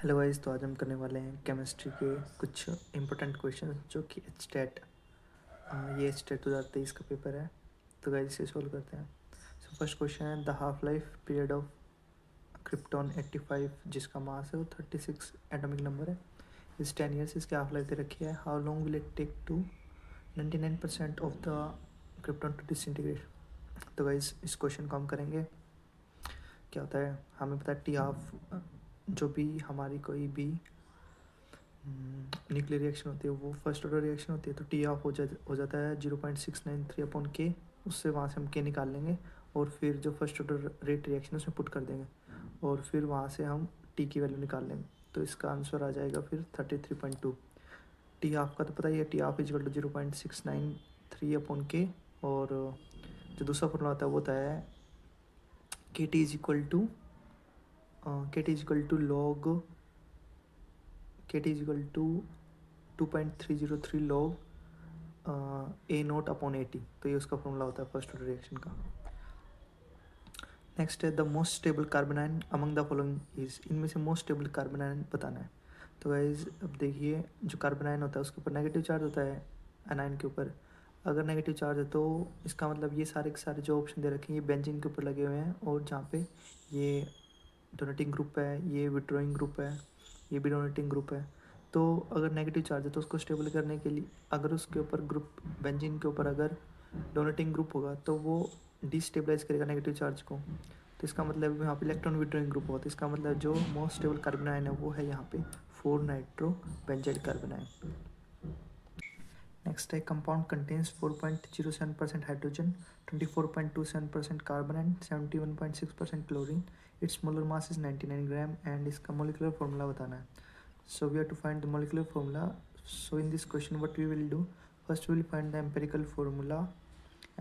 Hello guys, तो आज हम करने वाले हैं केमिस्ट्री के कुछ इंपॉर्टेंट क्वेश्चन जो कि एचटेट ये एचटेट 2023 का पेपर है। तो गाइस इसे सोल्व करते हैं। सो फर्स्ट क्वेश्चन है, the half life period of krypton 85 जिसका मास है वो 36 एटॉमिक नंबर है, इस 10 ईयर्स इसकी हाफ लाइफ दे रखी है। How long will it take to 99% of the krypton to disintegrate. तो गाइस इस क्वेश्चन को हम करेंगे। क्या होता है, हमें पता है टी हाफ जो भी हमारी कोई भी न्यूक्लियर रिएक्शन होती है वो फर्स्ट ऑर्डर रिएक्शन होती है, तो टी ऑफ हो जाता है 0.693/K। उससे वहाँ से हम K निकाल लेंगे और फिर जो फर्स्ट ऑर्डर रेट रिएक्शन है उसमें पुट कर देंगे और फिर वहाँ से हम टी की वैल्यू निकाल लेंगे। तो इसका आंसर आ जाएगा फिर 33.2। टी हाफ का तो पता ही है, t half is equal to 0.693/K। और जो दूसरा फॉर्मूला होता है वो होता है k t is equal to log KT is equal to 2.303 log A0/80। तो ये उसका फॉर्मूला होता है फर्स्ट ऑर्डर रिएक्शन का। नेक्स्ट है, the most stable carbon ion among the following is. इनमें से मोस्ट स्टेबल कार्बन आयन बताना है। तो गाइज अब देखिए, जो कार्बन आयन होता है उसके ऊपर नेगेटिव चार्ज होता है एनायन के ऊपर। अगर नेगेटिव चार्ज है तो इसका मतलब ये सारे के सारे जो ऑप्शन दे रखे हैं ये बेंजीन के ऊपर लगे हुए हैं, और जहाँ पे ये डोनेटिंग ग्रुप है, ये विड्रॉइंग ग्रुप है, ये भी डोनेटिंग ग्रुप है। तो अगर नेगेटिव चार्ज है तो उसको स्टेबल करने के लिए अगर उसके ऊपर ग्रुप बेंजीन के ऊपर अगर डोनेटिंग ग्रुप होगा तो वो डिस्टेबलाइज करेगा नेगेटिव चार्ज को। तो इसका मतलब यहाँ पे इलेक्ट्रॉन विड्रॉइंग ग्रुप होता है। इसका मतलब जो मोस्ट स्टेबल कार्बन आयन है वो है यहाँ पे 4 नाइट्रो बेंजाइड कार्बन आयन। नेक्स्ट है, compound contains 4.07% hydrogen, 24.27% carbon and 71.6% chlorine. It's molar mass is 99 gram and इसका मोलिकुलर फॉर्मूला बताना है। So we have to find the molecular formula. So in this question what we will do, first we will find the empirical formula,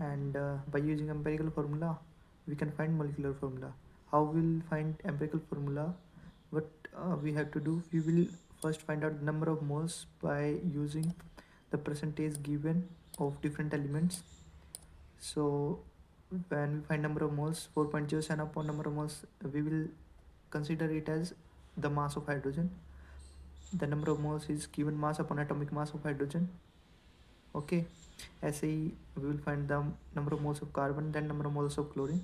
and by using empirical formula we can find molecular formula. How we will find empirical formula? What we have to do, we will first find out the number of moles by using the percentage given of different elements. So when we find number of moles, 4.07 upon number of moles, we will consider it as the mass of hydrogen. The number of moles is given mass upon atomic mass of hydrogen. Okay, ऐसे ही we will find the number of moles of carbon, then number of moles of chlorine,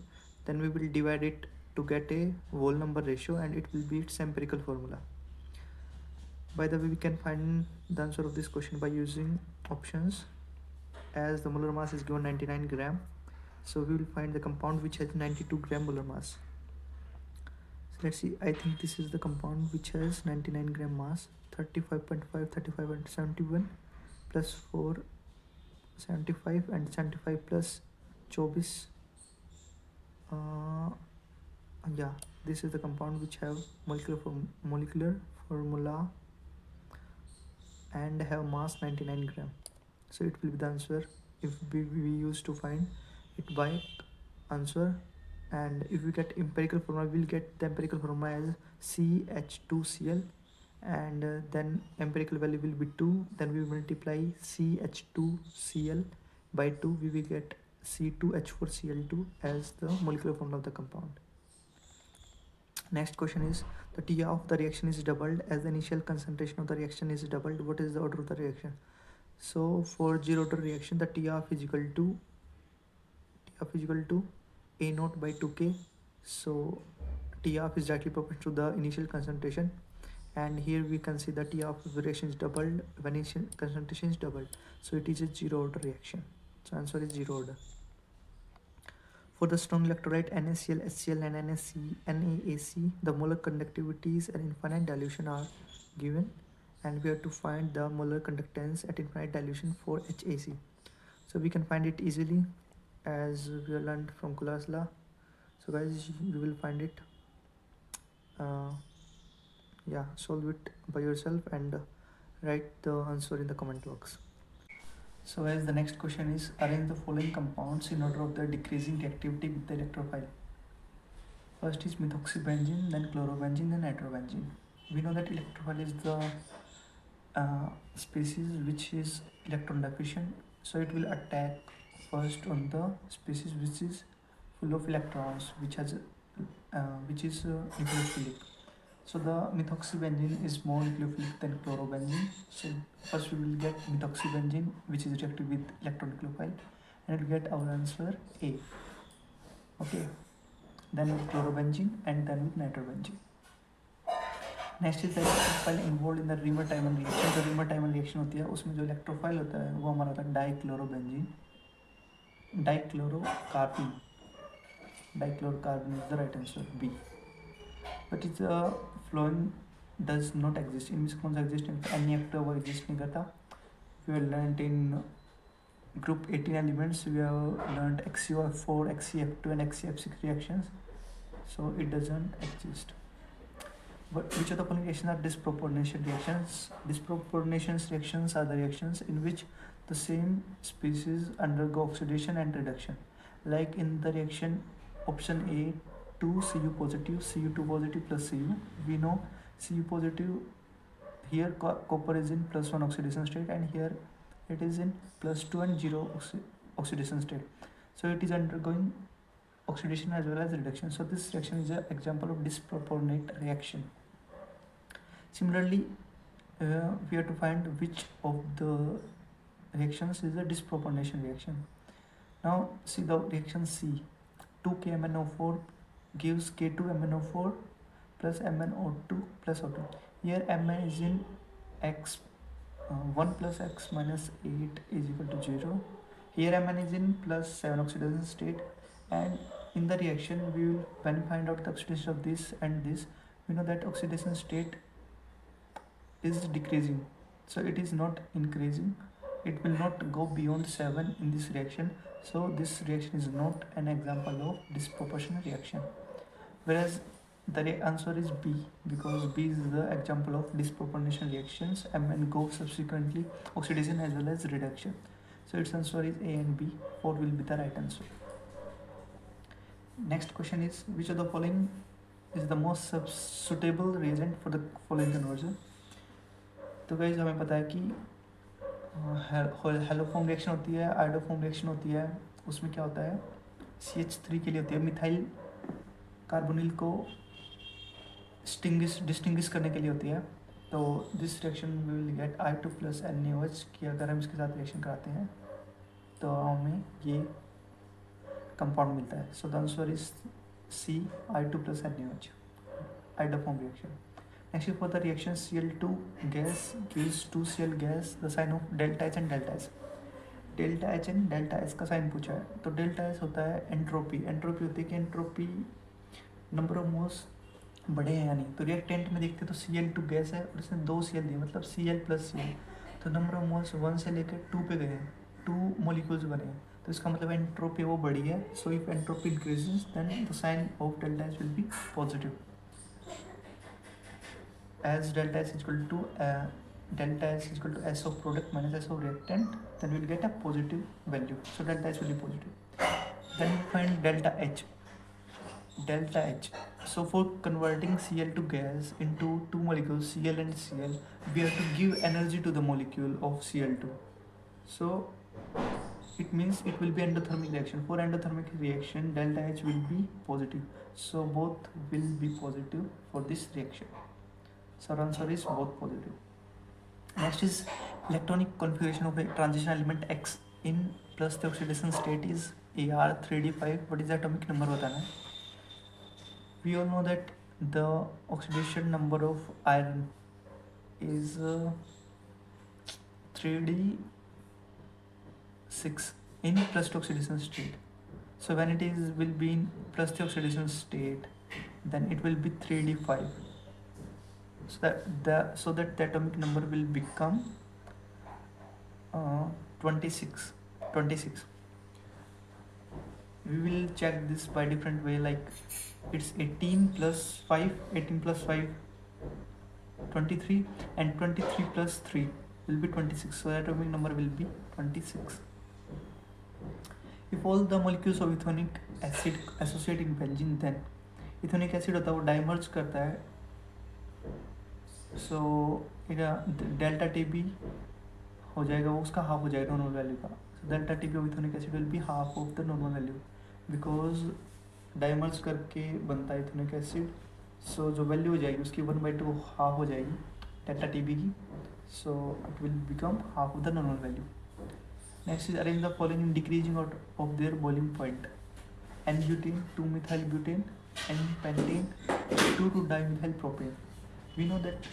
then we will divide it to get a whole number ratio, and it will be its empirical formula. By the way, we can find the answer of this question by using options. As the molar mass is given 99 gram, so we will find the compound which has 92 gram molar mass. So let's see, I think this is the compound which has 99 gram mass. 35.5, 35.71 plus 4, 75, and 75 plus 24. Yeah, this is the compound which have molecular formula and have mass 99 gram. So it will be the answer if we use to find it by answer. And if we get empirical formula, we'll get the empirical formula as CH2Cl, and then empirical value will be 2, then we multiply CH2Cl by 2, we will get C2H4Cl2 as the molecular formula of the compound. Next question is, the T of the reaction is doubled as the initial concentration of the reaction is doubled. What is the order of the reaction? So for zero order reaction, the T of is equal to A0 by 2K. So T of is directly proportional to the initial concentration, and here we can see the T of reaction is doubled when initial concentration is doubled. So it is a zero order reaction. So answer is zero order. For the strong electrolyte NaCl, HCl and NaAC, the molar conductivities at infinite dilution are given, and we have to find the molar conductance at infinite dilution for HAC. So we can find it easily as we learned from Coulomb's law. So guys, you will find it. Yeah, solve it by yourself and write the answer in the comment box. So guys, the next question is, arrange the following compounds in order of their decreasing reactivity with the electrophile. First is methoxybenzene, then chlorobenzene, then nitrobenzene. We know that electrophile is the species which is electron deficient, so it will attack first on the species which is full of electrons, which is nucleophilic. So the methoxybenzene is more nucleophilic than chlorobenzene. So first we will get methoxybenzene, which is reactive with electronucleophile, and we'll get our answer A. Okay. Then with chlorobenzene and then with nitrobenzene. Next is electrophile involve in the reamer टाइमन reaction. जो reamer टाइमन reaction होती है उसमें जो electrophile होता है वो हमारा होता है dichlorobenzene, dichlorocarbon. Dichlorocarbon is the right answer B. But is fluorine does not exist. इनमें से कौन सा एग्जिस्ट नहीं करता? NF2 वो एग्जिस्ट नहीं करता. We have learned in group 18 elements we have learned XeO4, XeF2 and XeF6 reactions, so it doesn't exist. But which of the following reactions are disproportionation reactions? Disproportionation reactions are the reactions in which the same species undergo oxidation and reduction. Like in the reaction option A, 2 Cu positive, Cu2 positive plus Cu. We know Cu positive, here copper is in +1 oxidation state, and here it is in +2 and 0 oxidation state. So it is undergoing oxidation as well as reduction. So this reaction is an example of disproportionate reaction. Similarly, we have to find which of the reactions is a disproportionation reaction. Now see the reaction C. 2KMnO4 gives K2MnO4 plus MnO2 plus O2. Here Mn is in X. 1 plus x minus 8 is equal to 0. Here Mn is in +7 oxidation state, and in the reaction we will, when we find out the oxidation of this and this, we know that oxidation state is decreasing, so it is not increasing. It will not go beyond 7 in this reaction, so this reaction is not an example of disproportionate reaction. Whereas the answer is B, because B is the example of disproportionation reactions and go subsequently oxidation as well as reduction. So its answer is A and B. 4 will be the right answer. Next question is, which of the following is the most suitable reagent for the following conversion? तो guys हमें पता है कि haloform reaction होती है, iodoform reaction होती है. उसमें क्या होता है, CH3 के लिए होती है, मिथाइल कार्बोनिल को डिस्टिंग्विश करने के लिए होती है. तो this reaction we will get I2 plus NaOH की अगर हम इसके साथ रिएक्शन कराते हैं तो हमें ये कंपाउंड मिलता है. So the answer is C, I2 plus NaOH, iodoform reaction. Next for the reaction Cl2 gas gives 2Cl gas, the sign of delta H and delta S. Delta H and delta S का sign पूछा है. तो delta S होता है entropy. Entropy होती है कि entropy number of moles बड़े हैं या नहीं. तो रिएक्टेंट में देखते तो Cl2 गैस है और इसने 2 Cl दिए, मतलब Cl प्लस Cl. तो नंबर ऑफ मोल्स 1 से लेकर 2 पे गए हैं, 2 मोलिक्यूल्स बने हैं. तो इसका मतलब एंट्रोपी वो बड़ी है. So if entropy increases then the sign of delta H will be positive. As delta H equal to S of product minus S of reactant, then we'll get a positive value. So delta H will be positive. Then we find delta H. So for converting Cl to gas into two molecules Cl and Cl, we have to give energy to the molecule of Cl2. So it means it will be endothermic reaction. For endothermic reaction, delta H will be positive. So both will be positive for this reaction. So our answer is both positive. Next is electronic configuration of a transition element X in plus the oxidation state is Ar3d5. What is the atomic number बताना है. We all know that the oxidation number of iron is 3d6 in plus the oxidation state. So when it is will be in plus the oxidation state, then it will be 3d5. So that the atomic number will become 26. We will check this by different way, like it's 18 plus 5, 23, and 23 plus 3 will be 26. So the atomic number will be 26. If all the molecules of ethonic acid associate in benzene, then ethonic acid होता है वो डाइमर्ज करता है. So delta TB हो जाएगा, वो उसका half हो जाएगा नॉर्मल वैल्यू का. So delta TB of ethanoic acid will be half of the normal value, because dimers करके बनता है इथेनोइक एसिड. सो जो वैल्यू हो जाएगी उसकी 1/2 हाफ हो जाएगी डेल्टा टी बी की. सो it will become half of the normal value. Next is arrange the following in decreasing out of their boiling point. N-butane, 2-methyl-butane, N-pentane, 2,2-dimethyl-propane. We know that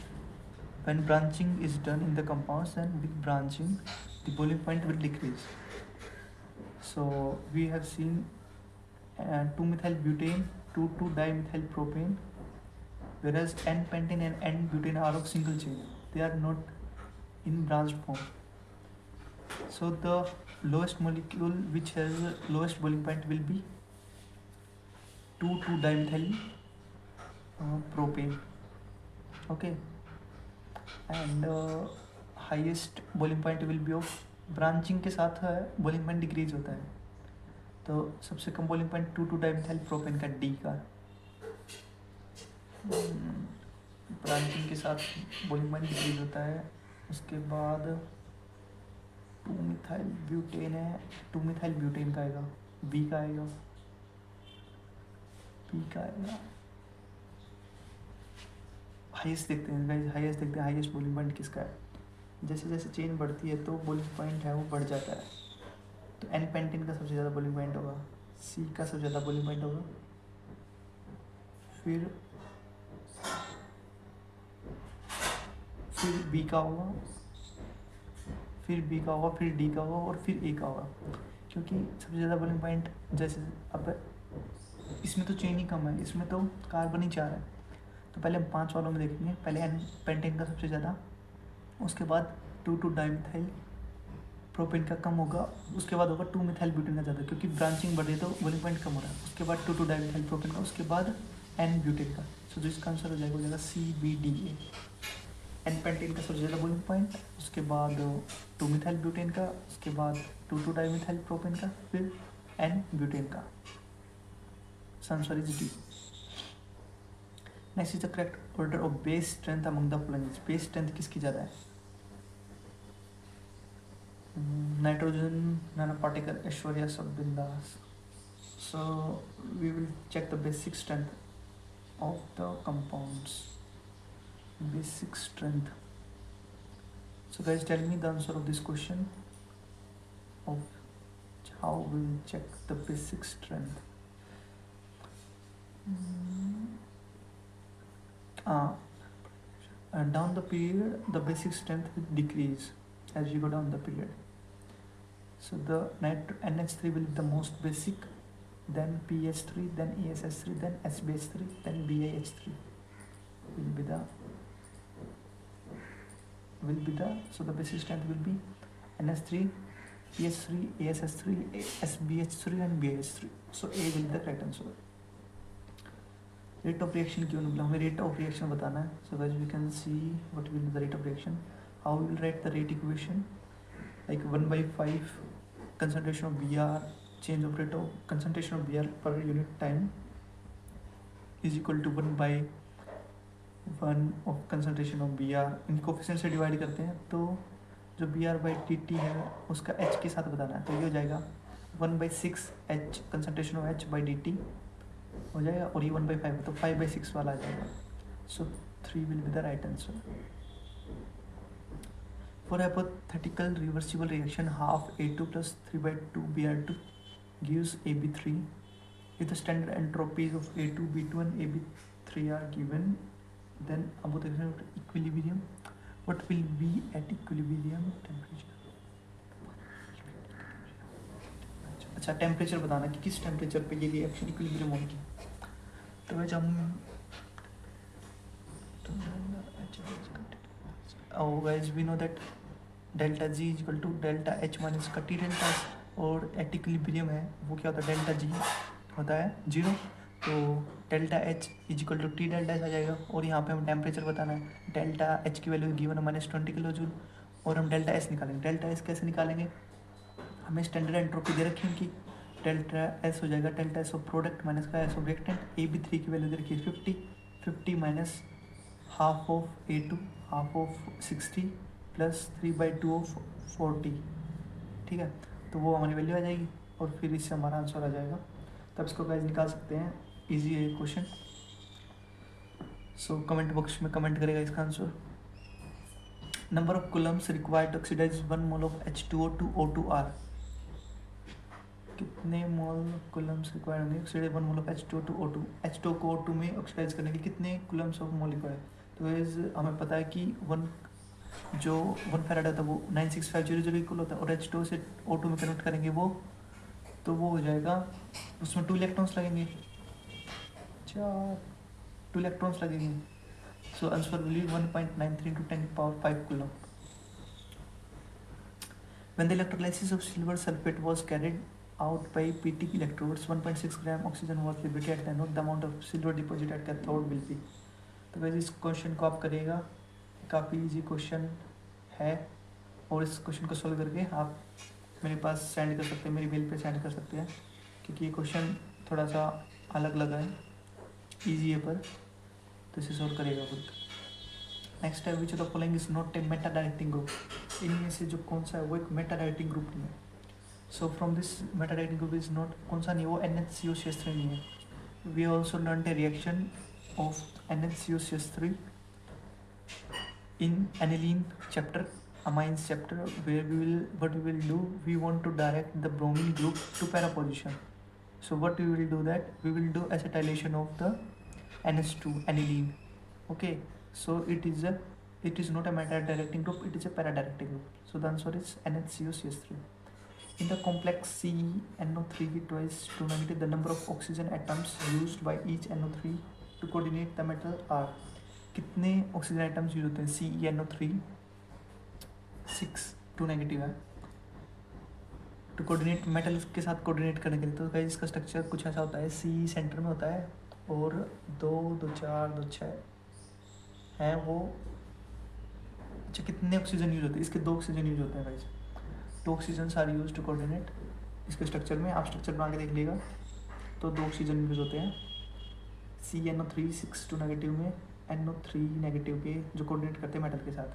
when branching is done in the compounds, then with branching the boiling point will decrease. So we have seen 2-methyl-butane, 2,2-dimethyl-propane, whereas N-pentane and N-butane are of single chain. They are not in branched form. So the lowest molecule which has the lowest boiling point will be 2,2-dimethyl propane. Okay, and highest boiling point will be of branching के साथ boiling point decrease होता है. तो सबसे कम boiling point 2,2-डाइमिथाइल propane का D का. Branching के साथ बॉइलिंग पॉइंट डिक्रीज होता है. उसके बाद 2-मिथाइल ब्यूटेन है. 2-मिथाइल ब्यूटेन का आएगा, बी का आएगा, पी का आएगा. हाईएस्ट देखते हैं गाइस, हाईएस्ट देखते हैं. हाईएस्ट बॉइलिंग पॉइंट किसका है? जैसे जैसे चेन बढ़ती है तो बॉइलिंग पॉइंट है वो बढ़ जाता है. तो एन पेंटेन का सबसे ज़्यादा बॉइलिंग पॉइंट होगा, सी का सबसे ज़्यादा बॉइलिंग पॉइंट होगा, फिर बी का होगा, फिर बी का होगा, फिर डी का होगा और फिर ए का होगा. क्योंकि सबसे ज़्यादा बॉइलिंग पॉइंट जैसे अब इसमें तो चेन ही कम है, इसमें तो कार्बन ही 4 है. तो पहले हम 5 वालों में देखेंगे. पहले एन पेंटेन का सबसे ज़्यादा, उसके बाद 2,2-डाइमिथाइल प्रोपेन का कम होगा, उसके बाद होगा 2-मिथाइल ब्यूटेन का ज़्यादा, क्योंकि ब्रांचिंग बढ़ रही है तो बॉइलिंग पॉइंट कम हो रहा है. उसके बाद 2,2-डाइमिथाइल प्रोपेन का, उसके बाद एन ब्यूटेन का. सो जो इसका आंसर हो जाएगा CBDA. एन पेंटेन का सबसे ज़्यादा बॉइलिंग पॉइंट, उसके बाद 2-मिथाइल ब्यूटेन का, उसके बाद 2,2-डाइमिथाइल प्रोपेन का, फिर एन ब्यूटेन का. Answer is D. Next is the correct order of base strength among the following. Base strength किसकी ज़्यादा है? नाइट्रोजन नैनो पार्टिकल, ऐश्वर्या सब बिंदास. So we will check the basic strength of the compounds. Basic strength. So guys, tell me the answer of this question of how we will check the basic strength. Down the period, the basic strength will decrease as you go down the period. So the NH3 will be the most basic, then PH3, then ASS3, then SBH3, then BiH3 will be the so the basic strength will be NH3, PH3, ASS3, SBH3 and BiH3. So A will be the correct answer. Rate of reaction क्यों नहीं बोला? हमें rate of reaction बताना है. So guys, we can see what will be the rate of reaction. How we will write the rate equation? Like 1/5 concentration of Br, change of rate of concentration of Br per unit time is equal to 1/1 of concentration of Br. In coefficient से divide करते हैं तो जो Br/dt है उसका H के साथ बताना है. तो ये हो जाएगा 1/6 H concentration of H/dt हो जाएगा, और ये 1/5 तो 5/6 वाला आ जाएगा. सो 3 will be the right answer. For hypothetical reversible reaction, half A2 plus 3/2 Br2 gives AB3. If the standard entropies of A2, B2 and AB3 are given, then about the equilibrium, what will be at equilibrium temperature? अच्छा, temperature बताना कि किस temperature पे ये reaction equilibrium होगी. तो वैसे हम guys we know that delta G equal to delta H minus का टी डेल्टा, और एट इक्विलिब्रियम है वो क्या होता है? डेल्टा जी होता है 0. तो delta H equal to T delta H आ जाएगा. और यहाँ पे हम टेम्परेचर बताना है. डेल्टा एच की वैल्यू गिवन है -20 किलो जूल, और हम डेल्टा एस निकालेंगे. डेल्टा एस कैसे निकालेंगे? हमें स्टैंडर्ड एंट्रोपी दे रखी है कि डेल्टा एस हो जाएगा delta S of product minus का एस ऑफ रिएक्टेंट. AB3 की वैल्यू दे रखी है 50 minus half of A2, half of 60 plus 3/2 of 40. ठीक है, तो वो हमारी वैल्यू आ जाएगी और फिर इससे हमारा आंसर आ जाएगा. तब इसको गाइस निकाल सकते हैं. इजी है ये क्वेश्चन. सो कमेंट बॉक्स में कमेंट करेगा इसका answer. Number of coulombs required to oxidise 1 mole of H2O to O2R। कितने मोल कूलम्स रिक्वायर्ड होंगे oxidise 1 mole of H2O to O2, H2O को O2 में ऑक्सीडाइज करने के कितने कूलम्स ऑफ मोल रिक्वायर्ड। तो गाइस हमें पता है कि 1 फैराड होता है वो 96500 इक्वल होता है, और H2O से O2 में कन्वर्ट करेंगे वो, तो वो हो जाएगा, उसमें 2 इलेक्ट्रॉन्स लगेंगे, 2 इलेक्ट्रॉन्स लगेंगे। So answer will be 1.93 into 10 power 5 coulomb। When the electrolysis of silver sulfate was carried out by PT electrodes, 1.6 gram oxygen was liberated at the anode, the amount of silver deposit at cathode will be। तो वैसे इस question को आप करेगा, काफ़ी easy question है, और इस क्वेश्चन को सॉल्व करके आप मेरे पास सेंड कर सकते हैं, मेरी मेल पे सेंड कर सकते हैं, क्योंकि ये क्वेश्चन थोड़ा सा अलग लगा है, इजी है, पर तो इसे सॉल्व करेगा खुद। नेक्स्ट है which of the following is not a Meta directing group. इनमें से जो कौन सा है वो एक मेटा डायरेक्टिंग ग्रुप नहीं है। So from this meta directing group is not, कौन सा नहीं है वो, NHCO नहीं है। We also learn a reaction of NHCO in aniline chapter, amines chapter, where what we will do, we want to direct the bromine group to para position. So what we will do, that we will do acetylation of the NH2 aniline. Okay, so it is not a meta directing group, it is a para directing group. So the answer is NHCO. In the complex CnO3 twice 2 negative, the number of oxygen atoms used by each NO3 to coordinate the metal are। कितने oxygen items use होते हैं CeNO3, 6 2 negative है, to coordinate metal के साथ coordinate करने के लिए। तो गाइस इसका स्ट्रक्चर कुछ ऐसा होता है, C सेंटर में होता है और 2 2 4 2 6 हैं वो। अच्छा, कितने ऑक्सीजन यूज होते हैं, इसके 2 ऑक्सीजन यूज होते हैं guys, 2 oxygen are use to coordinate. इसके स्ट्रक्चर में आप स्ट्रक्चर बना के देख लीजिएगा, तो 2 ऑक्सीजन यूज होते हैं CnO3 6 2 नेगेटिव में, NO3 नेगेटिव के, जो कोऑर्डिनेट करते हैं मेटल के साथ।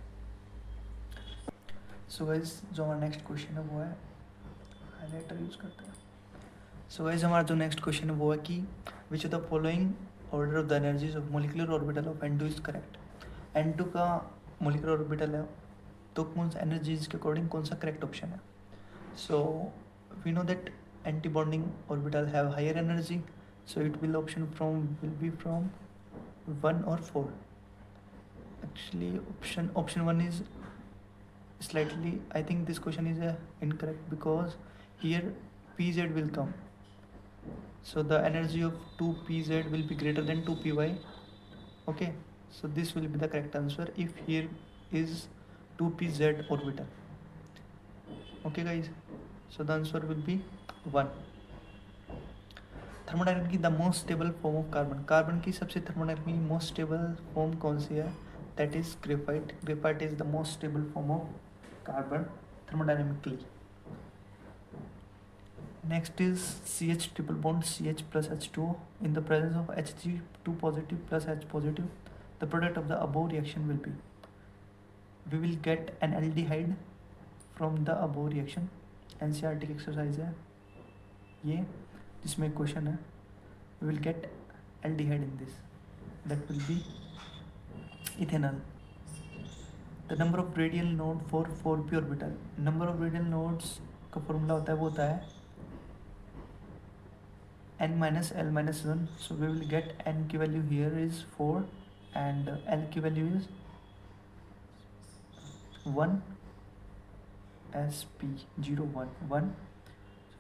सो गाइस जो हमारा नेक्स्ट क्वेश्चन है वो है, हाइलाइटर यूज करते हैं। सो गाइस हमारा जो नेक्स्ट क्वेश्चन है वो है कि विच of the following order of the energies of molecular orbital of N2 is correct. N2 का मोलिकुलर ऑर्बिटल है, तो कौन सा एनर्जीज के अकॉर्डिंग कौन सा करेक्ट ऑप्शन है। So we know that anti bonding orbital have higher energy, so it will will be from 1 or 4। Actually option 1 is slightly, I think this question is incorrect, because here pz will come, so the energy of 2pz will be greater than 2py. Okay, so this will be the correct answer if here is 2pz orbital. Okay guys, so the answer will be 1। Thermodynamic की the most stable form of carbon, carbon की सबसे thermodynamic most stable form कौन सी है, that is graphite. Graphite is the most stable form of carbon thermodynamically. Next is CH triple bond CH plus H2O in the presence of Hg2 positive plus H positive, the product of the above reaction will be, we will get an aldehyde from the above reaction। NCERT की exercise है ये, जिसमें question है, we will get aldehyde in this, that will be ethanol। the number of radial node for 4p orbital, number of radial nodes का formula होता है, वो होता है n minus l minus 1। so we will get n की value here is 4 and l की value is 1, sp 0 1 1।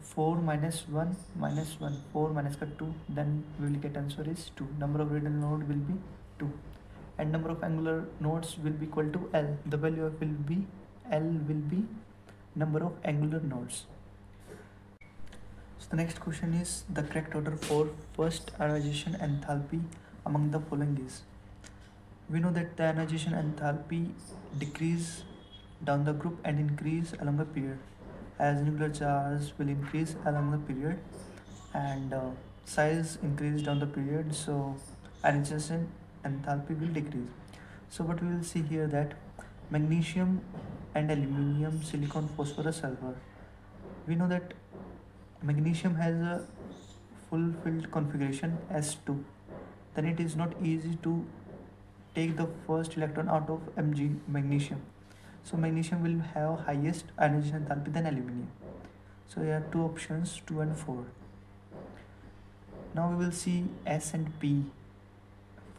4 minus 1 minus 1, 4 minus का 2, then we will get answer is 2। number of radial node will be 2 and number of angular nodes will be equal to L। the value of L will be number of angular nodes। so the next question is the correct order for first ionization enthalpy among the following is, we know that the ionization enthalpy decrease down the group and increase along the period, as nuclear charge will increase along the period and size increase down the period, so ionization enthalpy will decrease। so what we will see here, that magnesium and aluminium, silicon, phosphorus, sulfur, we know that magnesium has a full filled configuration S2, then it is not easy to take the first electron out of Mg, magnesium. So magnesium will have highest ionization enthalpy than aluminium. So here are two options, 2 and 4. Now we will see S and P.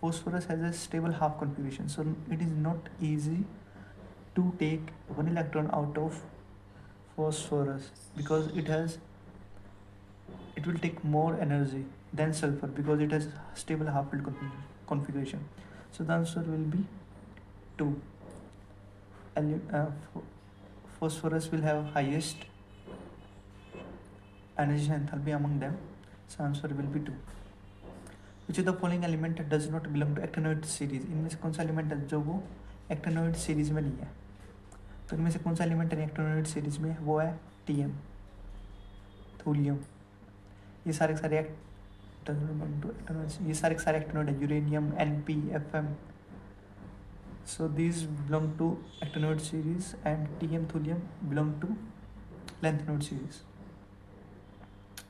Phosphorus has a stable half configuration, so it is not easy to take one electron out of phosphorus because it will take more energy than sulfur because it has stable half field configuration. So the answer will be 2. Phosphorus will have highest ionization enthalpy among them. So answer will be 2. Which of the following element does not belong to actinoid series? इनमें से कौन सा element है जो वो actinoid series में नहीं है? तो इनमें से कौन सा एलिमेंट है एक्टिनोइड सीरीज में? वो है टीएम, थूलियम। ये सारे सारे एक्टिनोइड है, uranium, NP, FM. So these belong to actinoid series and TM, thulium belong to lanthanoid series.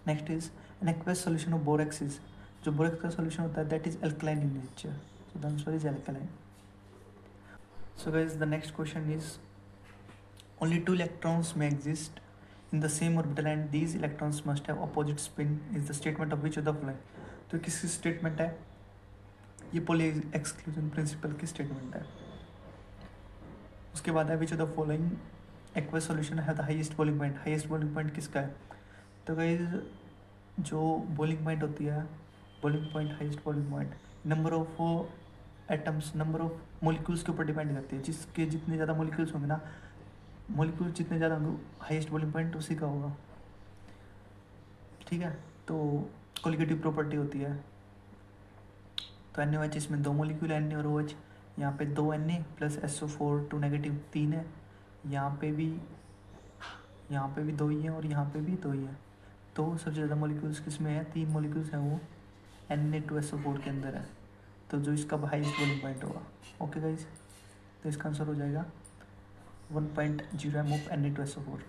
Next is an aqueous solution of borax is, जो बोरेक्स का solution होता है that is alkaline in nature. So the answer is alkaline. So guys, the next question is only 2 electrons may exist in the same orbital and these electrons must have opposite spin is the statement of which of the following? तो किसकी statement है? ये Pauli exclusion principle की statement है. उसके बाद है which of the following aqueous solution है the highest boiling point. Highest boiling point किसका है? तो गाइस जो बॉइलिंग पॉइंट होती है, boiling point, highest boiling point number of atoms, number of molecules के ऊपर डिपेंड करती है. जिसके जितने ज़्यादा मॉलिक्यूल्स होंगे ना, मॉलिक्यूल जितने ज़्यादा होंगे हाईएस्ट बॉइलिंग पॉइंट उसी का होगा. ठीक है, तो कोलिगेटिव प्रॉपर्टी होती है. तो NaOH इसमें 2 मॉलिक्यूल है, Na और OH. यहाँ पे 2 Na प्लस SO4 2 नेगेटिव 3 है. यहाँ पे भी 2 ही है और यहाँ पे भी 2 ही है. तो सबसे ज़्यादा मॉलिक्यूल्स किस में है? 3 मॉलिक्यूल्स हैं, वो Na2SO4 के अंदर है. तो जो इसका हाईएस्ट बॉइलिंग पॉइंट होगा. ओके गाइज, तो इसका आंसर हो जाएगा 1.0 m of Na2SO4.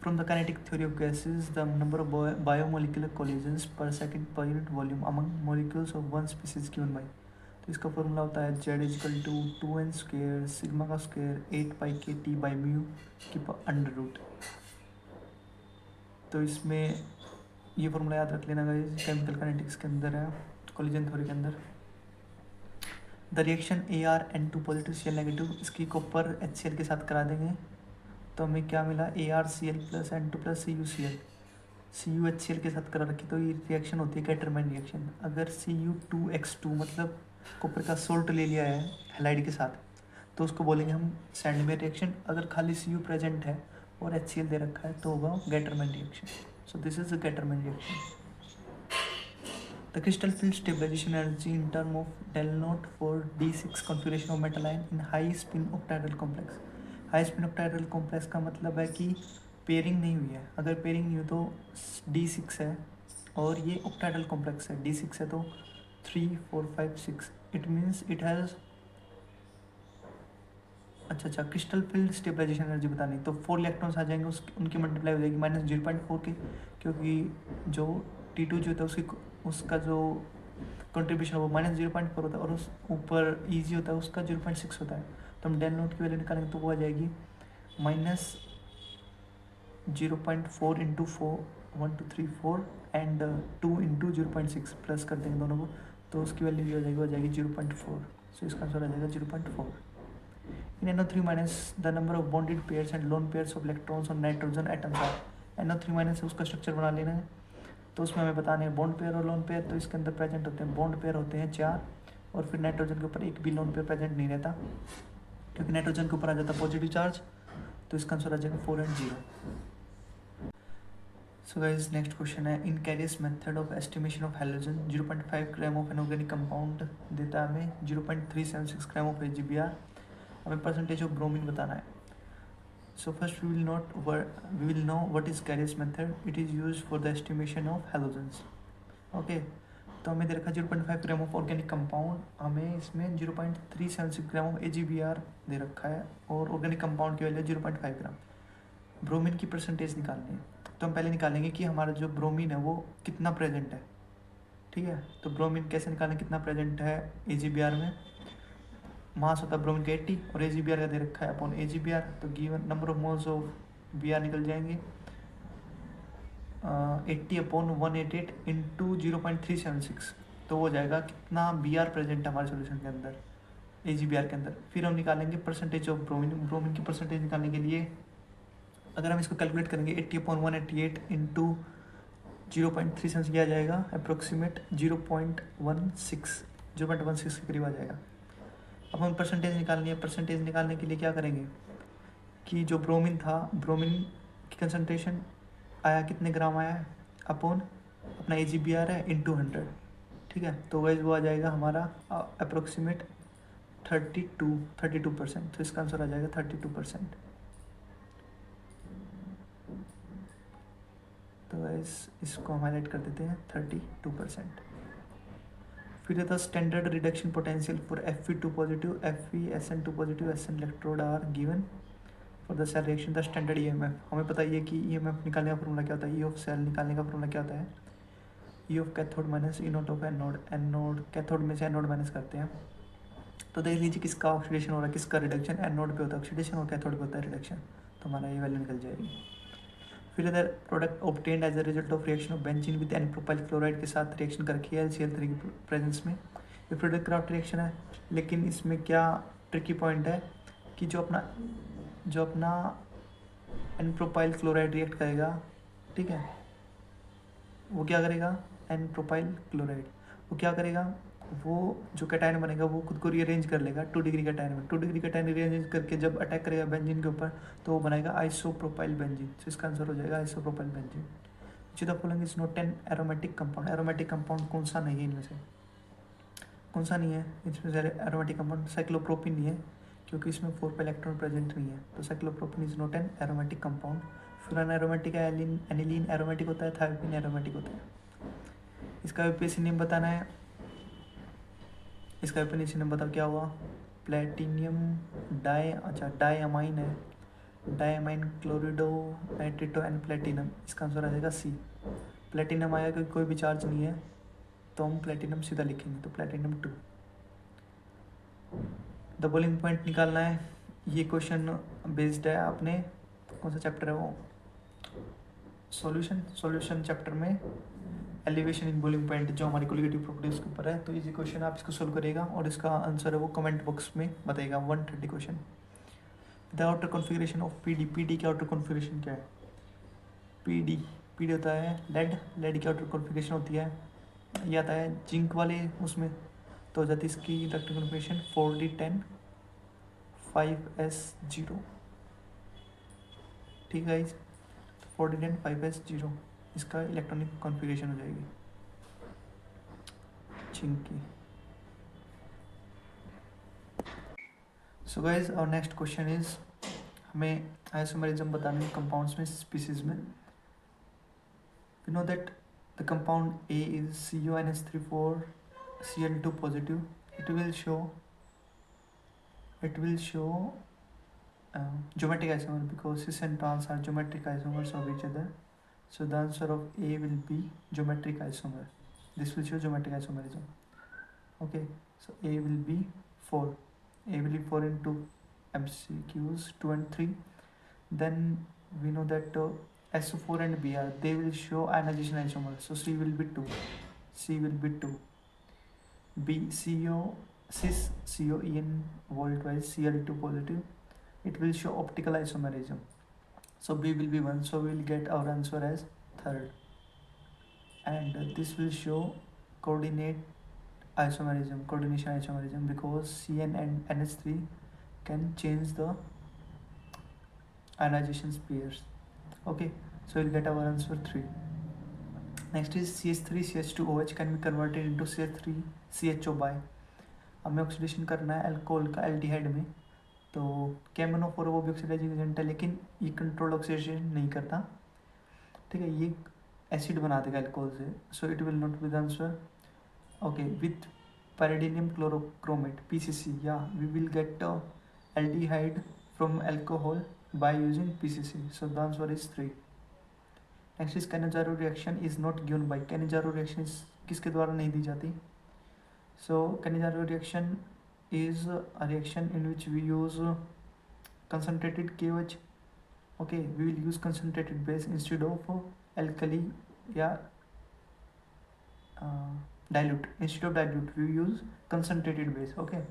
From the kinetic theory of gases, the number of biomolecular collisions per second per unit volume among molecules of one species given by. तो इसका formula होता है Z = 2n² sigma का square 8π/kT by mu की √. तो इसमें ये formula याद रख लेना गाइस, केमिकल काइनेटिक्स के अंदर है, कोलिजन थ्योरी के अंदर. The reaction ArN2 positive Cl negative, इसकी कॉपर HCl के साथ करा देंगे तो हमें क्या मिला? ArCl + N2 + CuCl. CuHCl के साथ करा रखी तो ये रिएक्शन होती है कैटरमैन रिएक्शन. अगर Cu2x2 मतलब कॉपर का सोल्ट ले लिया है हैलाइड के साथ तो उसको बोलेंगे हम सैंडमैन रिएक्शन. अगर खाली Cu प्रेजेंट है और HCl दे रखा है तो होगा Gattermann reaction. So this is the Gattermann reaction. The crystal field stabilisation energy in term of del naught for D6 configuration of metal ion in high spin octahedral complex. High spin octahedral complex का मतलब है कि pairing नहीं हुई है. अगर pairing नहीं हुई तो D6 है और ये ऑक्टाहेड्रल कॉम्प्लेक्स है. D6 है तो 3 4 5 6. इट मीन्स इट हैज़ अच्छा क्रिस्टल फील्ड स्टेबलाइजेशन एनर्जी बतानी तो 4 इलेक्ट्रॉन्स आ जाएंगे, उनकी मल्टीप्लाई हो जाएगी -0.4 के, क्योंकि जो T2 जो होता है उसका जो कंट्रीब्यूशन वो -0.4 होता है और उस ऊपर ईजी होता है उसका 0.6 होता है. तो हम del नोट की वैल्यू निकालेंगे तो वो आ जाएगी -0.4 × 4 1 2 3 4 एंड 2 × 0.6 प्लस कर देंगे दोनों को तो उसकी वैल्यू भी हो जाएगी 0.4. सो इसका आंसर आ जाएगा 0.4. In NO3- the number of bonded pairs and lone pairs of electrons on nitrogen atoms are. NO3- से उसका स्ट्रक्चर बना लेना है तो उसमें हमें बताने हैं बॉन्ड पेयर और लोन पेयर. तो इसके अंदर प्रेजेंट होते हैं बॉन्ड पेयर होते हैं 4 और फिर नाइट्रोजन के ऊपर एक भी लोन पेयर प्रेजेंट नहीं रहता क्योंकि नाइट्रोजन के ऊपर आ जाता पॉजिटिव चार्ज. तो इसका आंसर आ जाएगा 4 and 0. So guys next question है in Carius method of estimation of halogen 0.5 gram of inorganic compound देता है हमें 0.376 ग्राम ऑफ AgBr. हमें परसेंटेज ऑफ ब्रोमीन बताना है. So first we will know what is Carius method. It is used for the estimation of halogens. Okay, तो हमें दे रखा 0.5 gram of organic compound, हमें इसमें 0.376 ग्राम ऑफ AgBr दे रखा है और ऑर्गेनिक कंपाउंड की वैल्यू 0.5 ग्राम. ब्रोमीन की परसेंटेज निकालनी है तो हम पहले निकालेंगे कि हमारा जो ब्रोमीन है वो कितना प्रेजेंट है. ठीक है, तो ब्रोमीन कैसे निकालें कितना प्रेजेंट है AgBr में. मास होता है ब्रोमीन का 80 और AgBr का दे रखा है अपॉन AgBr, तो given number of moles of Br निकल जाएंगे 80 अपॉन 188 इंटू 0.376, तो हो जाएगा कितना Br प्रेजेंट है हमारे सोल्यूशन के अंदर, AgBr के अंदर। फिर हम निकालेंगे परसेंटेज ऑफ ब्रोमीन की परसेंटेज निकालने के लिए अगर हम इसको कैलकुलेट करेंगे 80 अपॉन 188 इंटू 0.3 किया जाएगा अप्रोक्सीमेट 0.16 के करीब आ जाएगा। अब हम परसेंटेज निकालनी है, परसेंटेज निकालने के लिए क्या करेंगे कि जो ब्रोमीन था, ब्रोमीन की कंसनट्रेशन आया कितने ग्राम आया है अपॉन अपना AgBr है इंटू 100, ठीक है। तो वैसे वो आ जाएगा हमारा अप्रोक्सीमेट 32%, तो इसका आंसर आ जाएगा 32%। तो इसको हम हाईलाइट कर देते हैं 32%। फिर है the standard reduction potential for Fe2 positive, FeSN2 positive SN electrode are given for the cell reaction the standard EMF। हमें पता ही है कि EMF निकालने का फॉर्मूला क्या होता है, E ऑफ सेल निकालने का फॉर्मूला क्या होता है, E of cathode minus E not of anode, cathode में से एनोड माइनस करते हैं। तो देख लीजिए किसका ऑक्सीडेशन हो रहा है, किसका रिडक्शन, एनोड पे होता है ऑक्सीडेशन और कैथोड पे होता है रिडक्शन, तो हमारा ये वैल्यू निकल जाएगी। फिर इधर product obtained as a result of reaction of benzene with n propyl chloride के साथ रिएक्शन करके LCl3 की प्रेजेंस में। ये प्रोडक्ट क्राफ्ट रिएक्शन है, लेकिन इसमें क्या ट्रिकी पॉइंट है कि जो अपना एन प्रोपाइल क्लोराइड रिएक्ट करेगा, ठीक है, वो क्या करेगा, एन प्रोपाइल क्लोराइड वो क्या करेगा, वो जो कैटायन बनेगा वो खुद को रीअरेंज कर लेगा 2 डिग्री कैटायन में। 2 डिग्री कैटायन रीअरेंज करके जब अटैक करेगा बेंजीन के ऊपर तो वो बनाएगा आइसोप्रोपाइल बेंजीन। तो इसका आंसर हो जाएगा isopropyl benzene. Which the following is not an aromatic compound. Aromatic compound कौन सा नहीं है इनमें से, कौन सा नहीं है इसमें से एरोमेटिक कंपाउंड? साइक्लोप्रोपिन नहीं है क्योंकि इसमें 4 पे इलेक्ट्रॉन प्रेजेंट नहीं है, तो cyclopropene is not an aromatic compound. फिर एरोमेटिक है एनिलीन एरोमेटिक होता है, थायोपिन एरोमेटिक होता है। इसका यूपीएससी नेम बताना है, इसका यूपीएससी नेम बताओ क्या हुआ, प्लेटिनियम डाइअमाइन है, डाइअमाइन क्लोरिडो नाइट्रेटो एंड प्लेटिनम। इसका आंसर आ जाएगा C। प्लेटिनम आया क्योंकि कोई भी चार्ज नहीं है तो हम प्लेटिनम सीधा लिखेंगे, तो प्लेटिनम 2। द बोलिंग पॉइंट निकालना है, ये क्वेश्चन बेस्ड है अपने कौन सा चैप्टर है वो, सॉल्यूशन चैप्टर में एलिवेशन इन बोलिंग पॉइंट जो हमारी कोलिगेटिव प्रॉपर्टीज के ऊपर है। तो इजी क्वेश्चन आप इसको सोल्व करेगा और इसका आंसर है वो कमेंट बॉक्स में बताएगा। 130 question. The outer configuration of PD की आउटर कॉन्फ़िगरेशन क्या है? पीडी होता है लेड की आउटर कॉन्फ़िगरेशन होती है, ये आता है जिंक वाले उसमें, तो हो जाती है इसकी इलेक्ट्रिक कॉन्फ़िगरेशन 4d10 5s0, ठीक है, 4d10 5s0 इसका इलेक्ट्रॉनिक कॉन्फ़िगरेशन हो जाएगी जिंक की। So guys our next question is, हमें आइसोमेरिज्म बताना है कंपाउंड्स में, स्पीसीज में। We know that the compound A is CuNH3 Cl2 positive. It will show geometric isomer because cis and trans are geometric isomers of each other. So the answer of A will be geometric isomer. This will show geometric isomerism. Okay, so A will be 4. A will be 4 into MCQs 2 and 3. Then we know that SO4 and Br, they will show ionization isomer. So C will be 2. B CO cis COEN voltwise Cl2 positive. It will show optical isomerism. So B will be 1. So we will get our answer as third. And this will show coordination isomerism because Cn and NH3 can change the ionization pairs. Okay, so we'll get our answer 3. Next is CH3 CH2OH can be converted into CH3 CHO by, हमें oxidation करना है alcohol का aldehyde में, तो KMnO4 वो भी oxidising agent है लेकिन ये कंट्रोल ऑक्सीडेशन नहीं करता, ठीक है, ये एसिड बना देगा अल्कोहल से, so it will not be the answer. Okay, with pyridinium chlorochromate PCC, या we will get aldehyde from alcohol by using PCC, so the answer is 3. Next is Cannizzaro reaction is not given by. Cannizzaro reaction किसके द्वारा नहीं दी जाती? So Cannizzaro reaction is a reaction in which we use concentrated KOH. Okay, we will use concentrated base instead of alkali या dilute. Instead of dilute we use concentrated base. Okay,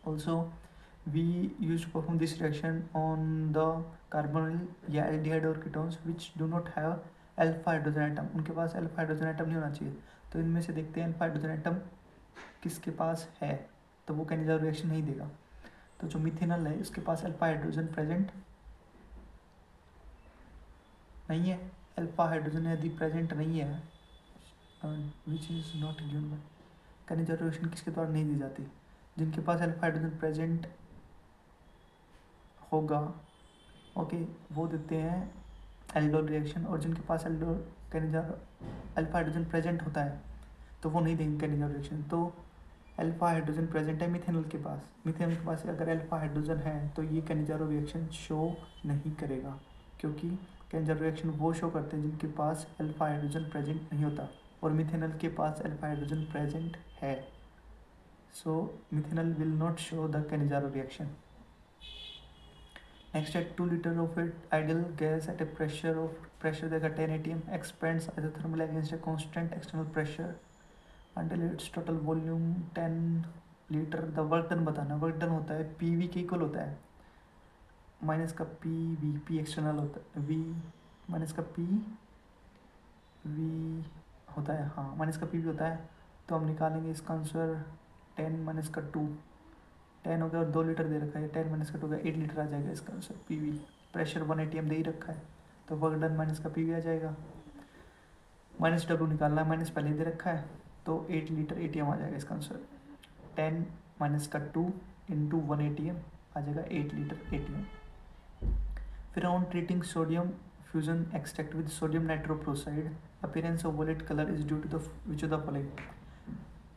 also we used to perform this reaction on the carbonyl या aldehyde और ketones which do not have alpha hydrogen atom. उनके पास alpha hydrogen atom नहीं होना चाहिए. तो इनमें से देखते हैं अल्फा हाइड्रोजन एटम किसके पास है, तो वो कैनिजार रिएक्शन नहीं देगा. तो जो मिथेनॉल है उसके पास अल्फा हाइड्रोजन प्रेजेंट नहीं है. अल्फा हाइड्रोजन यदि प्रेजेंट नहीं है which is not given by, Cannizzaro reaction किसके द्वारा नहीं दी जाती. जिनके पास अल्फा हाइड्रोजन प्रेजेंट होगा ओके वो देते हैं एल्डोल रिएक्शन, और जिनके पास aldol Cannizzaro alpha hydrogen present होता है तो वो नहीं देंगे कैनिजार रिएक्शन. तो अल्फा हाइड्रोजन प्रेजेंट है मिथेनॉल के पास. मिथेनॉल के पास अगर अल्फा हाइड्रोजन है तो ये कैनिजारो रिएक्शन शो नहीं करेगा, क्योंकि कैनिजारो रिएक्शन वो शो करते हैं जिनके पास अल्फा हाइड्रोजन प्रेजेंट नहीं होता, और मिथेनॉल के पास अल्फा हाइड्रोजन प्रेजेंट है. So methanol will not show the Cannizzaro reaction. Next, at 2 liter of it ideal gas at a pressure देखा 10 atm expands isothermal against a constant external pressure until its total volume 10 liter. the work done बताना. work done होता है PV के equal होता है minus का PV, P external होता है, V माइनस का PV होता है. हाँ माइनस का PV होता है. तो हम निकालेंगे इसका आंसर 10 माइनस का 2, 10 हो गया और 2 लीटर दे रखा है. 10 माइनस का 2 का 8 लीटर आ जाएगा इसका आंसर. PV प्रेशर 1 atm दे ही रखा है तो वर्क डन माइनस का PV आ जाएगा. माइनस W निकालना है, माइनस पहले दे रखा है तो 8 लीटर ATM आ जाएगा इसका आंसर. 10 माइनस का 2 इंटू 1 ATM आ जाएगा 8 लीटर ATM. फिर on treating sodium fusion extract with sodium nitroprusside appearance of violet colour is due to the which of the following.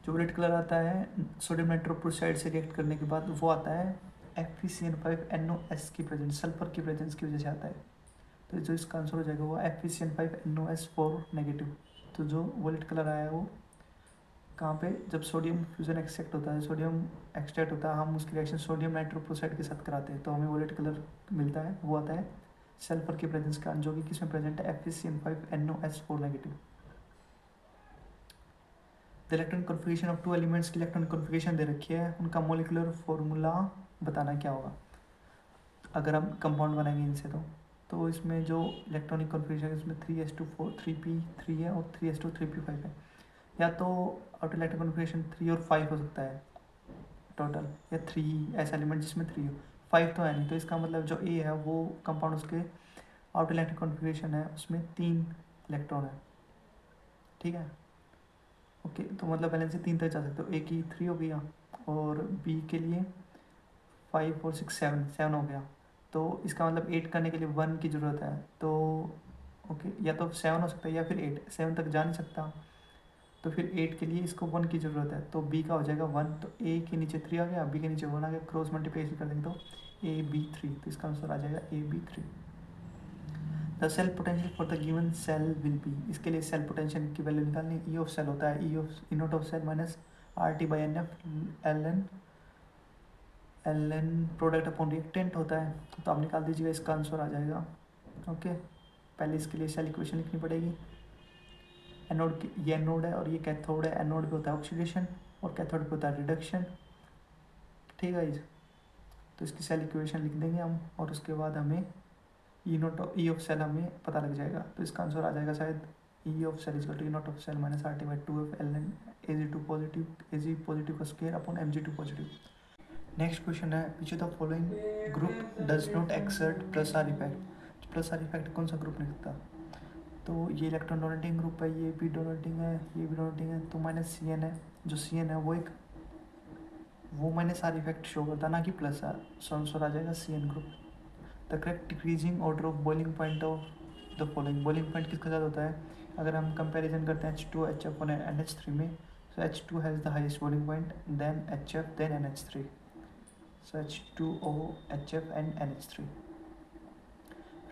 जो वॉलेट कलर आता है सोडियम नाइट्रोप्रोसाइड से रिएक्ट करने के बाद वो आता है FeCN5NOS की प्रेजेंस, सल्फर की प्रेजेंस की वजह से आता है. तो जो इसका आंसर हो जाएगा वो FeCN5NOS4 नेगेटिव. तो जो वॉलेट कलर आया है वो कहाँ पे, जब सोडियम फ्यूजन एक्सट्रैक्ट होता है, सोडियम एक्सट्रैक्ट होता है, हम उसकी रिएक्शन सोडियम नाइट्रोप्रोसाइड के साथ कराते हैं तो हमें वॉलेट कलर मिलता है. वो आता है सल्फर की प्रेजेंस का, जो कि किसमें प्रेजेंट है FeCN5NOS4 negative. The electron configuration of 2 elements की इलेक्ट्रॉन कॉन्फ़िगरेशन दे रखी है, उनका मोलिकुलर फॉर्मूला बताना क्या होगा अगर हम कंपाउंड बनाएंगे इनसे. तो इसमें जो इलेक्ट्रॉनिक कॉन्फ़िगरेशन है इसमें 3s2 3p3 है और 3s2 3p5 है. या तो आउटर इलेक्ट्रॉन कॉन्फ़िगरेशन 3 और 5 हो सकता है टोटल, या 3 ऐसा एलिमेंट जिसमें 3 हो, 5 तो है नहीं. तो इसका मतलब जो A है वो कंपाउंड उसके आउटर इलेक्ट्रॉन कॉन्फ़िगरेशन है उसमें 3 इलेक्ट्रॉन है. ठीक है ओके. तो मतलब बैलेंस से 3 तक जा सकते हो. A की 3 हो गया और B के लिए 5 और 6 7 हो गया. तो इसका मतलब 8 करने के लिए 1 की ज़रूरत है. तो ओके या तो 7 हो सकता है या फिर 8. 7 तक जा नहीं सकता तो फिर 8 के लिए इसको 1 की ज़रूरत है. तो B का हो जाएगा 1. तो A के नीचे 3 आ गया, B के नीचे 1 आ गया, क्रॉस मल्टीप्लिकेशन कर देंगे तो AB3. तो इसका आंसर आ जाएगा AB3. The cell potential for the given cell will be. इसके लिए सेल पोटेंशियल की वैल्यू निकालनी. E ऑफ सेल होता है E not of cell minus RT/NF ln product upon reactant होता है. तो आप निकाल दीजिएगा, इसका आंसर आ जाएगा. ओके पहले इसके लिए सेल इक्वेशन लिखनी पड़ेगी. एनोड की ये एनोड है और ये कैथोड है. एनोड पे होता है ऑक्सीडेशन और कैथोड पे होता है रिडक्शन. ठीक है तो इसकी सेल इक्वेशन लिख देंगे हम और उसके बाद हमें E ऑफ सेल हमें पता लग जाएगा. तो इसका आंसर आ जाएगा शायद E of cell is E not of cell minus RT/2F ln Ag2 positive Ag positive का square upon Mg2 positive. Next question है which of the following group does not exert plus R effect. Plus R effect कौन सा group नहीं सकता. तो ये electron donating group है, ये भी डोनेटिंग है, ये भी डोनेटिंग है. तो माइनस CN है. जो CN है वो माइनस आर इफेक्ट शो करता है ना कि प्लस आर. सो आंसर आ जाएगा CN group. The correct decreasing order of boiling point of the following. Boiling point किसके साथ होता है अगर हम कंपैरिजन करते हैं H2 HF और NH3 में. So H2 has the highest boiling point then HF then NH3. So H2O HF and NH3.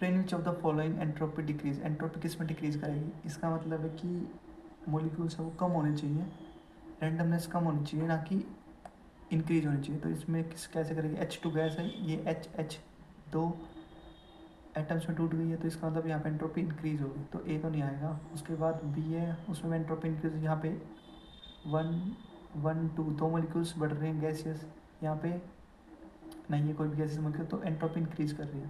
In which of the following entropy decrease. Entropy किस में डिक्रीज करेगी. इसका मतलब है कि मॉलिक्यूल्स है वो कम होने चाहिए, रैंडमनेस कम होनी चाहिए, ना कि इंक्रीज होनी चाहिए। तो इसमें कैसे करेंगे, H2 गैस है, ये H दो एटम्स में टूट गई है, तो इसका मतलब यहाँ पे एंट्रोपी इंक्रीज होगी, तो ए तो नहीं आएगा। उसके बाद बी है, उसमें एंट्रोपी इंक्रीज, यहाँ पे 1 1 2 दो मॉलिक्यूल्स बढ़ रहे हैं गैसियस, यहाँ पे नहीं है कोई भी गैसियस मॉलिक्यूल, तो एंट्रोपी इंक्रीज कर रही है।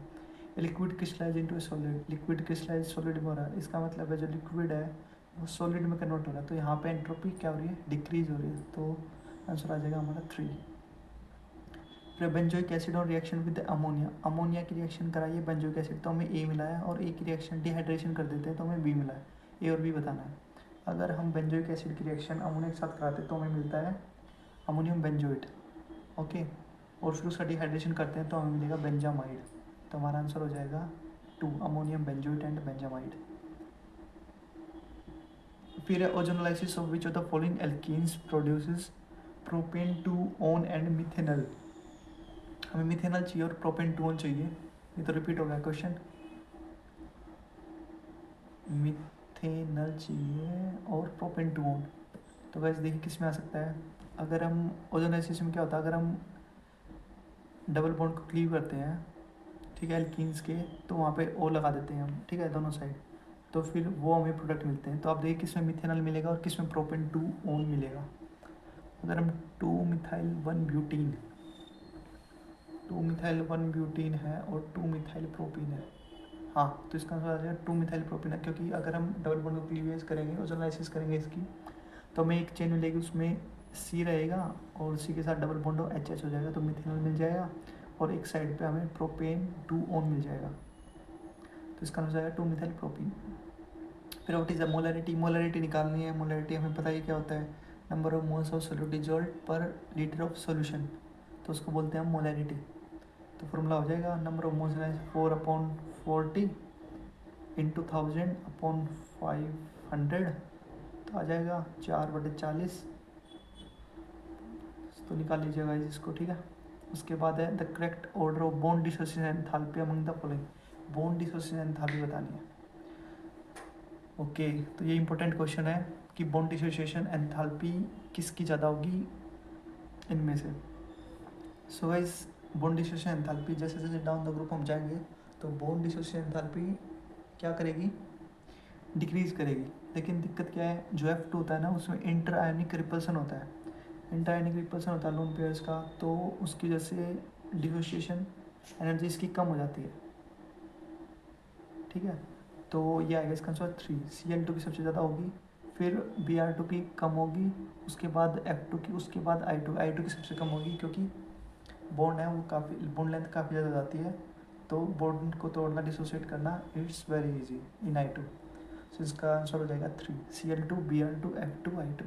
Liquid crystallise into a solid, liquid crystallise solid में हो रहा है, इसका मतलब है जो लिक्विड है वो सॉलिड में कन्वर्ट हो रहा है, तो यहाँ पे एंट्रोपी क्या हो रही है, डिक्रीज हो रही है, तो आंसर आ जाएगा हमारा 3। फिर बेंजोइक एसिड और रिएक्शन विद अमोनिया, अमोनिया की रिएक्शन कराइए बेंजोइक एसिड, तो हमें ए मिला है, और ए की रिएक्शन डिहाइड्रेशन कर देते हैं तो हमें बी मिला है। ए और बी बताना है। अगर हम बेंजोइक एसिड की रिएक्शन अमोनिया के साथ कराते हैं तो हमें मिलता है अमोनियम बेंजोइट, ओके, और फिर उसका डिहाइड्रेशन करते हैं तो हमें मिलेगा बेंजामाइड, तो हमारा आंसर हो जाएगा 2, अमोनियम बेंजोइट एंड बेंजामाइड। फिर ozonolysis of which of the following alkenes produces propane 2-on and methanol, हमें मिथेनॉल चाहिए और प्रोपेन 2-on चाहिए, ये तो रिपीट हो गया क्वेश्चन, मिथेनॉल चाहिए और प्रोपेन 2-on, तो वैसे देखिए किस में आ सकता है। अगर हम ओजोनोलाइसिस में क्या होता है, अगर हम डबल बॉन्ड को क्लीव करते हैं, ठीक है, एल्कीन्स के, तो वहाँ पे ओ लगा देते हैं हम, ठीक है, दोनों साइड, तो फिर वो हमें प्रोडक्ट मिलते हैं। तो आप देखिए किस में मिथेनॉल मिलेगा और किस में प्रोपेन 2-on मिलेगा। अगर हम 2-मिथाइल 1-ब्यूटीन, 2-मिथाइल 1-ब्यूटीन है और 2-मिथाइल प्रोपीन है, हाँ, तो इसका आंसर आ जाएगा 2-मिथाइल प्रोपीन है, क्योंकि अगर हम डबल बॉन्ड को क्लीवेज करेंगे, ओजोनोलाइसिस करेंगे इसकी, तो हमें एक चेन मिलेगी, उसमें सी रहेगा और सी के साथ डबल बॉन्ड हो HH हो जाएगा, तो मिथेनॉल मिल जाएगा, और एक साइड पे हमें प्रोपेन 2-on मिल जाएगा, तो इसका आंसर आएगा 2-मिथाइल प्रोपीन। फिर what is the molarity, molarity निकालनी है। मोलरिटी हमें पता ही क्या होता है, number of moles of solute dissolve पर लीटर ऑफ सॉल्यूशन, तो उसको बोलते हैं हम मोलरिटी। तो फॉर्मूला हो जाएगा नंबर ऑफ मोल्स 4/40 इंटू 1000/500, तो आ जाएगा 4/40, तो निकाल लीजिएगा इसको, ठीक है। उसके बाद है the correct order of bond dissociation enthalpy among the following, bond dissociation enthalpy बतानी है, ओके। तो ये इंपॉर्टेंट क्वेश्चन है कि बॉन्ड डिसोसिएशन एंथैल्पी किसकी ज़्यादा होगी इनमें से। So guys, bond dissociation enthalpy जैसे जैसे डाउन द ग्रुप हम जाएंगे तो बॉन्ड डिसोसिएशन एंथैल्पी क्या करेगी, डिक्रीज करेगी। लेकिन दिक्कत क्या है, जो F2 होता है ना, उसमें इंटर आयनिक रिपल्सन होता है, इंटर आयनिक रिपल्सन होता है लोन पेयर्स का, तो उसकी वजह से डिसोसिएशन एनर्जी इसकी कम हो जाती है, ठीक है। तो ये आएगा इसका आंसर 3, Cl2 की सबसे ज़्यादा होगी, फिर Br2 की कम होगी, उसके बाद F2 की, उसके बाद I2 की सबसे कम होगी, क्योंकि बॉन्ड है वो काफ़ी, बॉन्ड लेंथ काफ़ी ज़्यादा जाती है, तो बॉन्ड को तोड़ना, डिसोसिएट करना, it's very easy in I2। So इसका आंसर हो जाएगा 3, Cl2 Br2 F2 I2।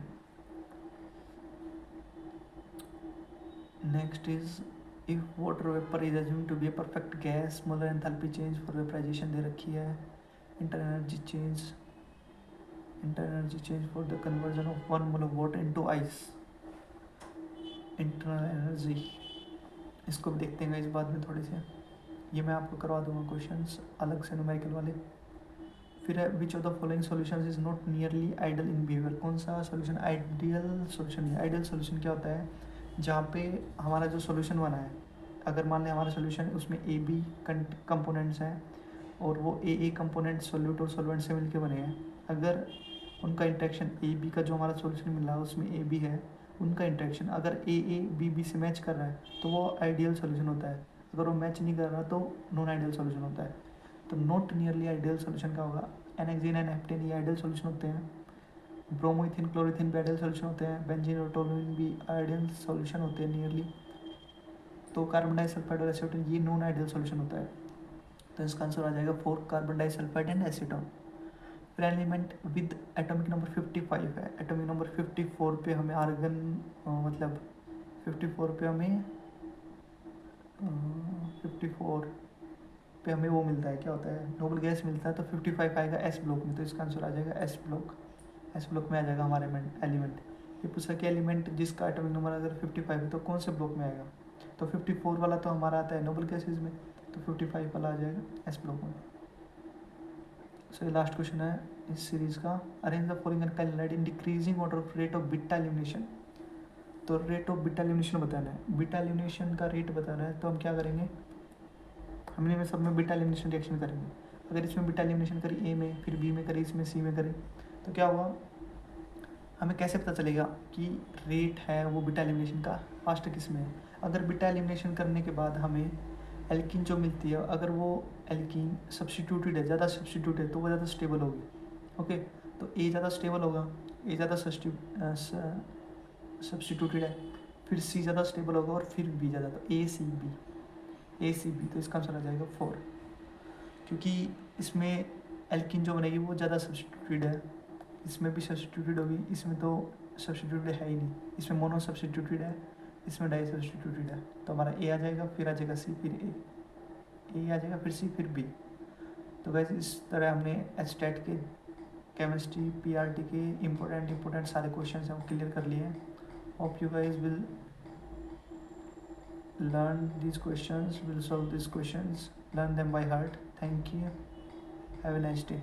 Next is if water vapour is assumed to be a perfect gas, molar enthalpy change for vaporisation दे रखी है, inter energy change for the conversion of 1 mole of water into ice, internal energy, इसको भी देखते हैं इस बाद में थोड़े से, ये मैं आपको करवा दूंगा क्वेश्चंस अलग से न्यूमेरिकल वाले। फिर है which of the following solutions is not nearly ideal in behaviour, कौन सा सॉल्यूशन आइडियल सॉल्यूशन है। आइडियल सॉल्यूशन क्या होता है, जहाँ पे हमारा जो सॉल्यूशन बना है, अगर मान लें हमारा सॉल्यूशन उसमें AB कंपोनेंट्स हैं और वो AA कंपोनेंट सोल्यूट और सॉल्वेंट से मिलके बने हैं, अगर उनका इंटरेक्शन AB का जो हमारा सॉल्यूशन मिल रहा है उसमें AB है, उनका इंटरेक्शन अगर AA BB से मैच कर रहा है तो वो आइडियल सॉल्यूशन होता है, अगर वो मैच नहीं कर रहा तो नॉन आइडियल सॉल्यूशन होता है। तो नॉट नियरली आइडियल सॉल्यूशन क्या होगा, एनेक्सिन एंड हेप्टेन ये आइडियल सॉल्यूशन होते हैं, ब्रोमोइथिन क्लोरोथिन भी आइडियल सॉल्यूशन होते हैं, बेंजीन और टोलुइन भी आइडियल सॉल्यूशन होते हैं नियरली, तो कार्बन डाइसल्फाइड और एसीटोन ये नॉन आइडियल सॉल्यूशन होता है, तो इसका आंसर आ जाएगा 4, कार्बन डाइसल्फाइड एंड एसीटोन। फिर एलिमेंट विद एटॉमिक नंबर 55 है, एटॉमिक नंबर 54 पे हमें आर्गन, मतलब 54 पे हमें 54 पे हमें वो मिलता है, क्या होता है, नोबल गैस मिलता है, तो 55 आएगा S ब्लॉक में, तो इसका आंसर आ जाएगा S ब्लॉक में आ जाएगा हमारा एलिमेंट। ये पूछा कि एलिमेंट जिसका एटॉमिक नंबर अगर 55 है तो कौन से ब्लॉक में आएगा, तो 54 वाला तो हमारा आता है नोबल गैसेज में, तो 55 वाला आ जाएगा S ब्लॉक में। सो ये लास्ट क्वेश्चन है इस सीरीज़ का, arrange the following alkyl halide in decreasing order of rate of beta elimination. तो रेट ऑफ बीटा एलिमिनेशन बताना है, बीटा एलिमिनेशन का रेट बताना है। तो हम क्या करेंगे, हम इनमें सब में बीटा एलिमिनेशन रिएक्शन करेंगे। अगर इसमें बीटा एलिमिनेशन करी ए में, फिर बी में करी, इसमें सी में करी, तो क्या हुआ, हमें कैसे पता चलेगा कि रेट है वो बीटा एलिमिनेशन का फास्ट किस में है। अगर बीटा एलिमिनेशन करने के बाद हमें एल्कीन जो मिलती है, अगर वो एल्कीन सब्स्टिट्यूटेड है, ज़्यादा सब्स्टिट्यूट है, तो वो ज़्यादा स्टेबल होगी। ओके, तो ए ज़्यादा स्टेबल होगा, ए ज़्यादा सब्स्टिट्यूटेड है, फिर सी ज़्यादा स्टेबल होगा और फिर बी ज़्यादा, तो ए सी बी, तो इसका आंसर आ जाएगा 4, क्योंकि इसमें एल्कीन जो बनेगी वो ज़्यादा सब्स्टिट्यूटेड है, इसमें भी सब्स्टिट्यूटेड होगी, इसमें तो सब्स्टिट्यूटेड है ही नहीं, इसमें मोनो सब्स्टिट्यूटेड है, इसमें डाई सब्स्टिट्यूटेड है। तो हमारा ए आ जाएगा, फिर आ जाएगा सी, फिर ए आ जाएगा, फिर सी, फिर बी। तो गाइस इस तरह हमने एचटेट के, केमिस्ट्री, पीआरटी के इम्पोर्टेंट सारे क्वेश्चन हम क्लियर कर लिए हैं। Hope you guys will learn these questions, will solve these questions, learn them by heart. Thank you, have a nice day.